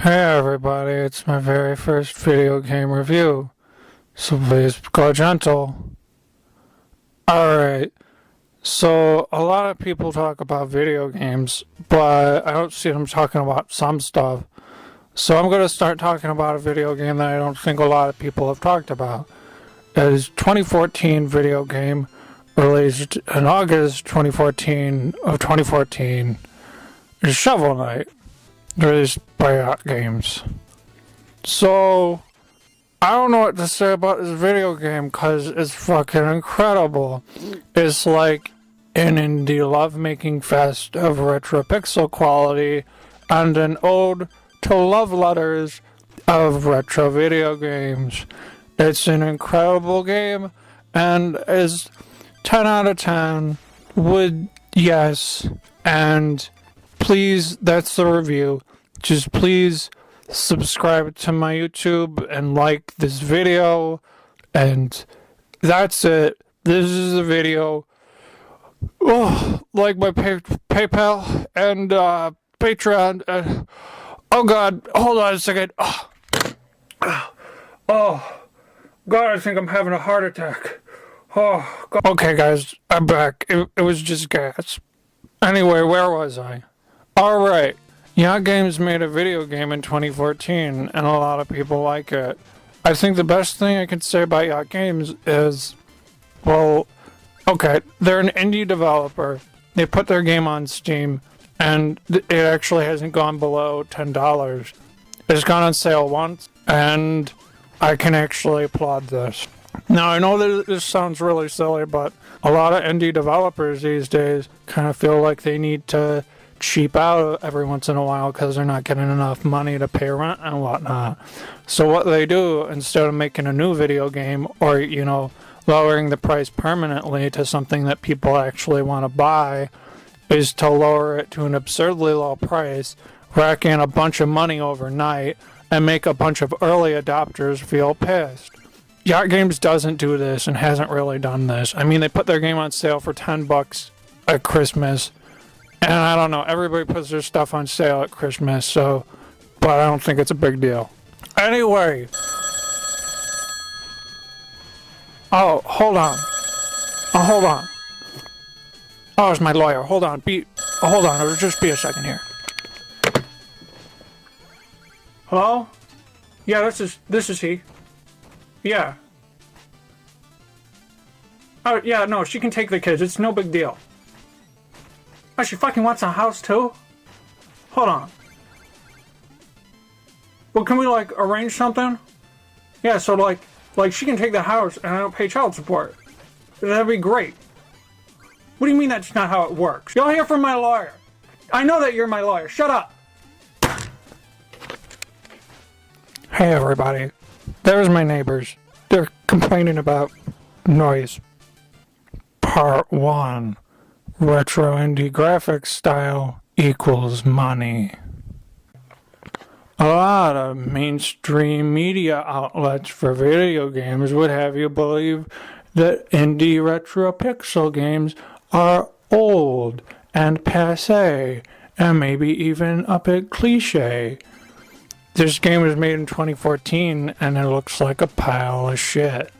Hey everybody, it's my very first video game review, so please go gentle. Alright, so a lot of people talk about video games, but I don't see them talking about some stuff. So I'm going to start talking about a video game that I don't think a lot of people have talked about. It is 2014 video game released in August 2014. It's Shovel Knight, released by Yacht Games. So, I don't know what to say about this video game because it's fucking incredible. It's like an indie lovemaking fest of retro pixel quality and an ode to love letters of retro video games. It's an incredible game and is 10 out of 10 with yes, and please, that's the review. Just please subscribe to my YouTube and like this video, and that's it. This is the video. Oh, like my PayPal and Patreon. Oh God, hold on a second. Oh God, I think I'm having a heart attack. Oh God. Okay, guys, I'm back. It was just gas. Anyway, where was I? All right. Yacht Games made a video game in 2014, and a lot of people like it. I think the best thing I can say about Yacht Games is, well, okay, they're an indie developer. They put their game on Steam, and it actually hasn't gone below $10. It's gone on sale once, and I can actually applaud this. Now, I know that this sounds really silly, but a lot of indie developers these days kind of feel like they need to cheap out every once in a while because they're not getting enough money to pay rent and whatnot. So what they do, instead of making a new video game or, lowering the price permanently to something that people actually want to buy, is to lower it to an absurdly low price, rack in a bunch of money overnight, and make a bunch of early adopters feel pissed. Yacht Games doesn't do this and hasn't really done this. I mean, they put their game on sale for $10 at Christmas. And I don't know, everybody puts their stuff on sale at Christmas, but I don't think it's a big deal. Anyway. Oh, hold on. Oh, it's my lawyer. Hold on, it'll just be a second here. Hello? Yeah, this is he. Yeah. Oh, yeah, no, she can take the kids. It's no big deal. Oh, she fucking wants a house too? Hold on. Well, can we, arrange something? Yeah, so, she can take the house and I don't pay child support. That'd be great. What do you mean that's not how it works? You'll hear from my lawyer. I know that you're my lawyer. Shut up. Hey, everybody. There's my neighbors. They're complaining about noise. Part 1. Retro indie graphics style equals money. A lot of mainstream media outlets for video games would have you believe that indie retro pixel games are old and passé, and maybe even a bit cliche. This game was made in 2014 and it looks like a pile of shit.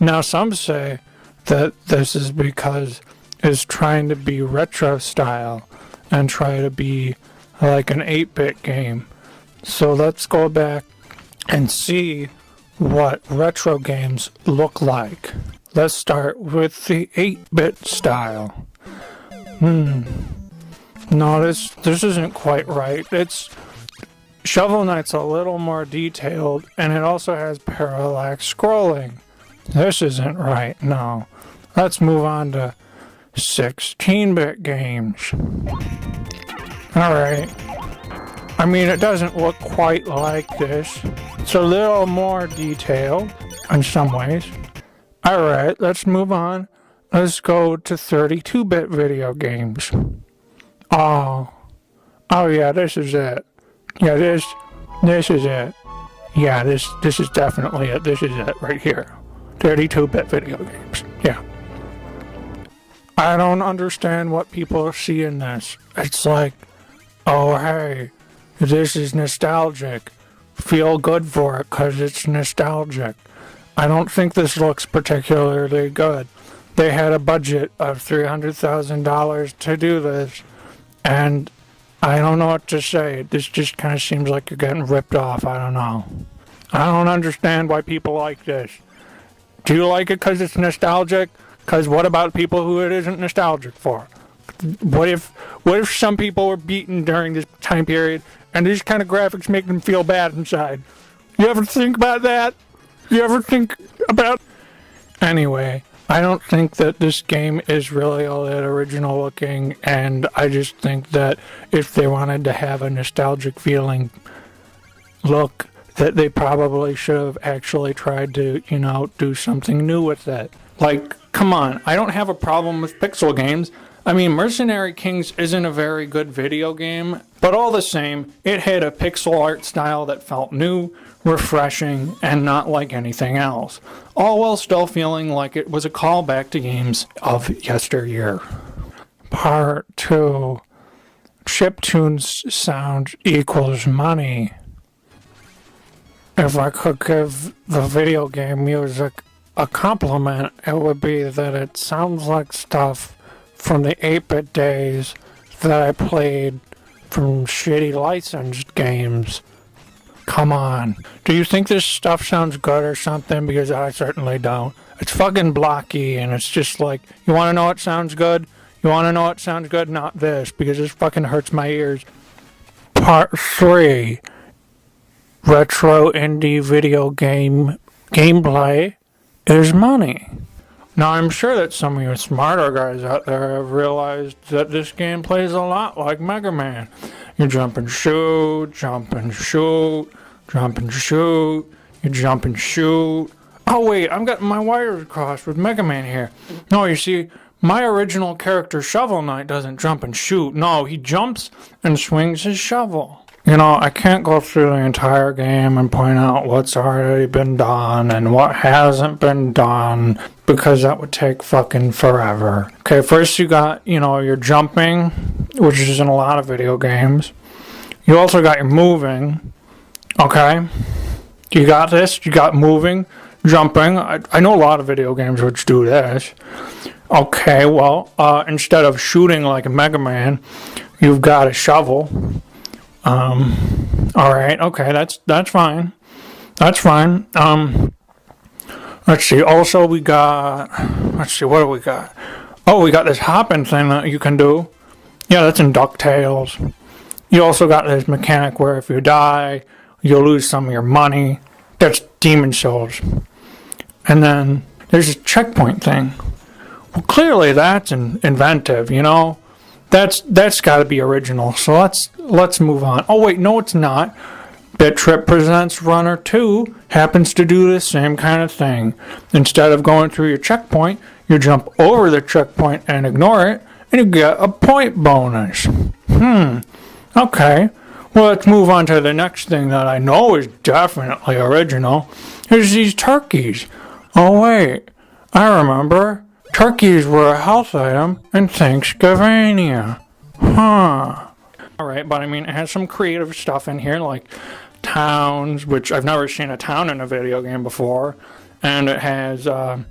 Now some say that this is because it's trying to be retro style and try to be like an 8-bit game. So let's go back and see what retro games look like. Let's start with the 8-bit style. No, this isn't quite right. Shovel Knight's a little more detailed, and it also has parallax scrolling. This isn't right, no. Let's move on to 16-bit games. Alright. I mean, it doesn't look quite like this. It's a little more detailed in some ways. Alright, let's move on. Let's go to 32-bit video games. Oh yeah, this is it. Yeah, this is it. Yeah, this is definitely it. This is it right here. 32-bit video games. Yeah. I don't understand what people see in this. It's like, oh hey, This is nostalgic. Feel good for it because it's nostalgic. I don't think this looks particularly good. They had a budget of $300,000 to do this, and I don't know what to say. This just kind of seems like you're getting ripped off. I don't know. I don't understand why people like this. Do you like it because it's nostalgic? Because what about people who it isn't nostalgic for? What if some people were beaten during this time period and these kind of graphics make them feel bad inside? You ever think about that? You ever think about... Anyway, I don't think that this game is really all that original looking, and I just think that if they wanted to have a nostalgic feeling look, that they probably should have actually tried to, do something new with it. Like, come on, I don't have a problem with pixel games. I mean, Mercenary Kings isn't a very good video game, but all the same, it had a pixel art style that felt new, refreshing, and not like anything else, all while still feeling like it was a callback to games of yesteryear. Part 2. Chiptunes sound equals money. If I could give the video game music a compliment, it would be that it sounds like stuff from the 8-bit days that I played from shitty licensed games. Come on. Do you think this stuff sounds good or something? Because I certainly don't. It's fucking blocky, and it's just like, you want to know what sounds good? You want to know what sounds good? Not this, because this fucking hurts my ears. Part 3. Retro indie video game gameplay is money. Now, I'm sure that some of you smarter guys out there have realized that this game plays a lot like Mega Man. You jump and shoot, jump and shoot, jump and shoot, you jump and shoot. Oh wait, I'm getting my wires crossed with Mega Man here. No, you see, my original character Shovel Knight doesn't jump and shoot. No, he jumps and swings his shovel. I can't go through the entire game and point out what's already been done and what hasn't been done, because that would take fucking forever. Okay, first you got, your jumping, which is in a lot of video games. You also got your moving, okay? You got this, you got moving, jumping. I know a lot of video games which do this. Okay, well, instead of shooting like a Mega Man, you've got a shovel. Alright, okay, that's fine. That's fine. Let's see, also we got, what do we got? Oh, we got this hopping thing that you can do. Yeah, that's in DuckTales. You also got this mechanic where if you die, you'll lose some of your money. That's Demon Souls. And then there's a checkpoint thing. Well, clearly that's inventive, That's got to be original. So let's move on. Oh wait, no, it's not. Egotrip Presents Runner 2 happens to do the same kind of thing. Instead of going through your checkpoint, you jump over the checkpoint and ignore it, and you get a point bonus. Okay. Well, let's move on to the next thing that I know is definitely original. Here's these turkeys. Oh wait, I remember. Turkeys were a health item in Thanksgivania. Alright, but I mean, it has some creative stuff in here, like towns, which I've never seen a town in a video game before. And it has, it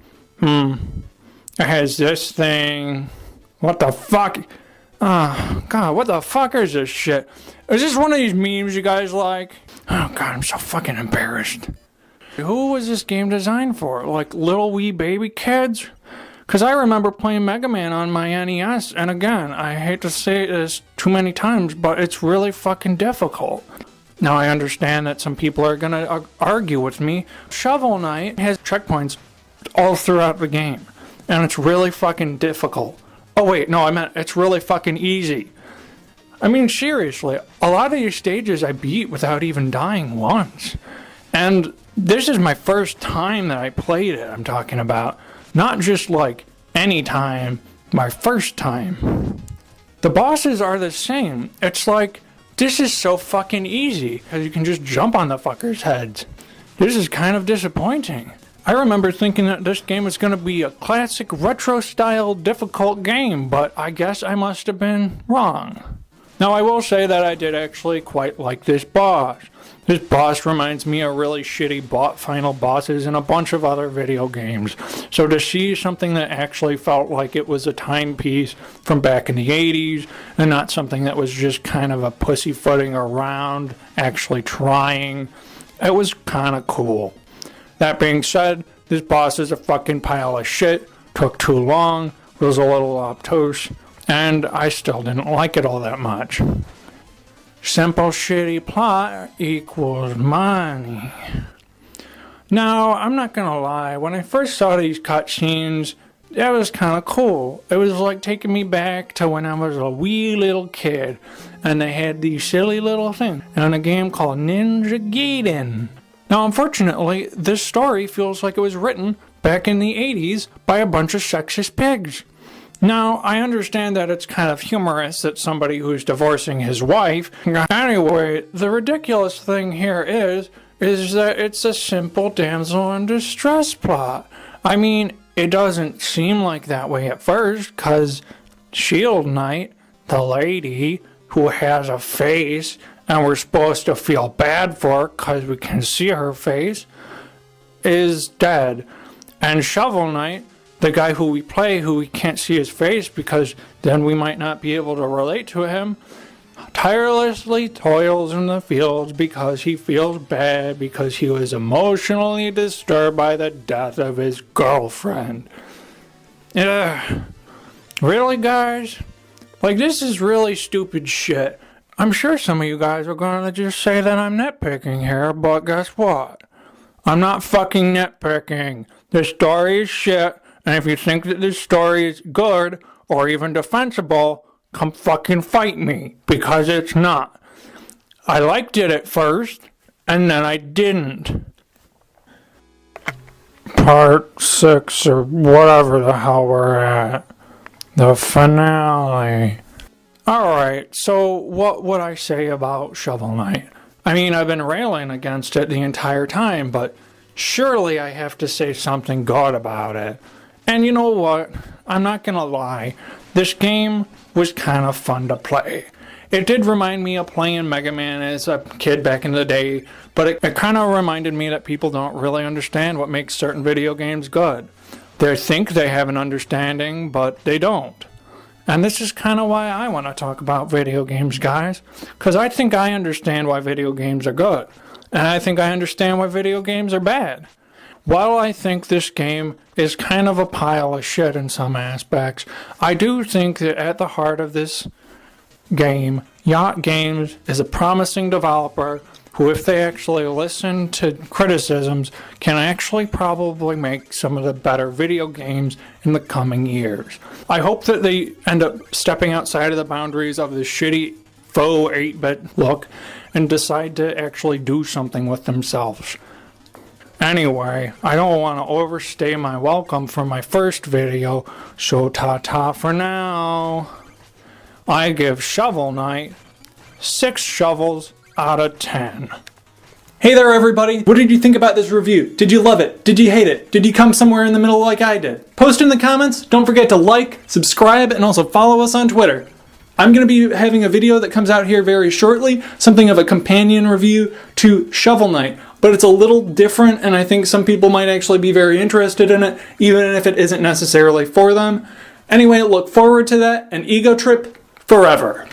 has this thing. What the fuck? Oh, God, what the fuck is this shit? Is this one of these memes you guys like? Oh, God, I'm so fucking embarrassed. Who was this game designed for? Like, little wee baby kids? Because I remember playing Mega Man on my NES, and again, I hate to say this too many times, but it's really fucking difficult. Now, I understand that some people are gonna argue with me. Shovel Knight has checkpoints all throughout the game, and it's really fucking difficult. Oh wait, no, I meant it's really fucking easy. I mean, seriously, a lot of these stages I beat without even dying once. And this is my first time that I played it, I'm talking about. Not just like any time, my first time. The bosses are the same. It's like, this is so fucking easy, because you can just jump on the fuckers' heads. This is kind of disappointing. I remember thinking that this game was going to be a classic retro-style difficult game, but I guess I must have been wrong. Now, I will say that I did actually quite like this boss. This boss reminds me of really shitty final bosses in a bunch of other video games. So to see something that actually felt like it was a timepiece from back in the 80s and not something that was just kind of a pussyfooting around, actually trying, it was kind of cool. That being said, this boss is a fucking pile of shit, took too long, was a little obtuse, and I still didn't like it all that much. Simple shitty plot equals money. Now, I'm not gonna lie, when I first saw these cutscenes, that was kind of cool. It was like taking me back to when I was a wee little kid, and they had these silly little things in a game called Ninja Gaiden. Now, unfortunately, this story feels like it was written back in the 80s by a bunch of sexist pigs. Now, I understand that it's kind of humorous that somebody who's divorcing his wife... Anyway, the ridiculous thing here is that it's a simple damsel in distress plot. I mean, it doesn't seem like that way at first, because Shield Knight, the lady who has a face, and we're supposed to feel bad for her because we can see her face, is dead. And Shovel Knight, the guy who we play, who we can't see his face because then we might not be able to relate to him, tirelessly toils in the fields because he feels bad because he was emotionally disturbed by the death of his girlfriend. Really, guys? Like, this is really stupid shit. I'm sure some of you guys are gonna just say that I'm nitpicking here, but guess what? I'm not fucking nitpicking. The story is shit. And if you think that this story is good or even defensible, come fucking fight me, because it's not. I liked it at first, and then I didn't. Part 6 or whatever the hell we're at. The finale. Alright, so what would I say about Shovel Knight? I mean, I've been railing against it the entire time, but surely I have to say something good about it. And you know what? I'm not gonna lie. This game was kind of fun to play. It did remind me of playing Mega Man as a kid back in the day, but it kind of reminded me that people don't really understand what makes certain video games good. They think they have an understanding, but they don't. And this is kind of why I want to talk about video games, guys. Because I think I understand why video games are good. And I think I understand why video games are bad. While I think this game is kind of a pile of shit in some aspects, I do think that at the heart of this game, Yacht Games is a promising developer who, if they actually listen to criticisms, can actually probably make some of the better video games in the coming years. I hope that they end up stepping outside of the boundaries of the shitty faux 8-bit look and decide to actually do something with themselves. Anyway, I don't want to overstay my welcome for my first video, so ta-ta for now. I give Shovel Knight 6 shovels out of 10. Hey there everybody! What did you think about this review? Did you love it? Did you hate it? Did you come somewhere in the middle like I did? Post in the comments, don't forget to like, subscribe, and also follow us on Twitter. I'm going to be having a video that comes out here very shortly, something of a companion review to Shovel Knight, but it's a little different and I think some people might actually be very interested in it, even if it isn't necessarily for them. Anyway, look forward to that, and Egotrip forever.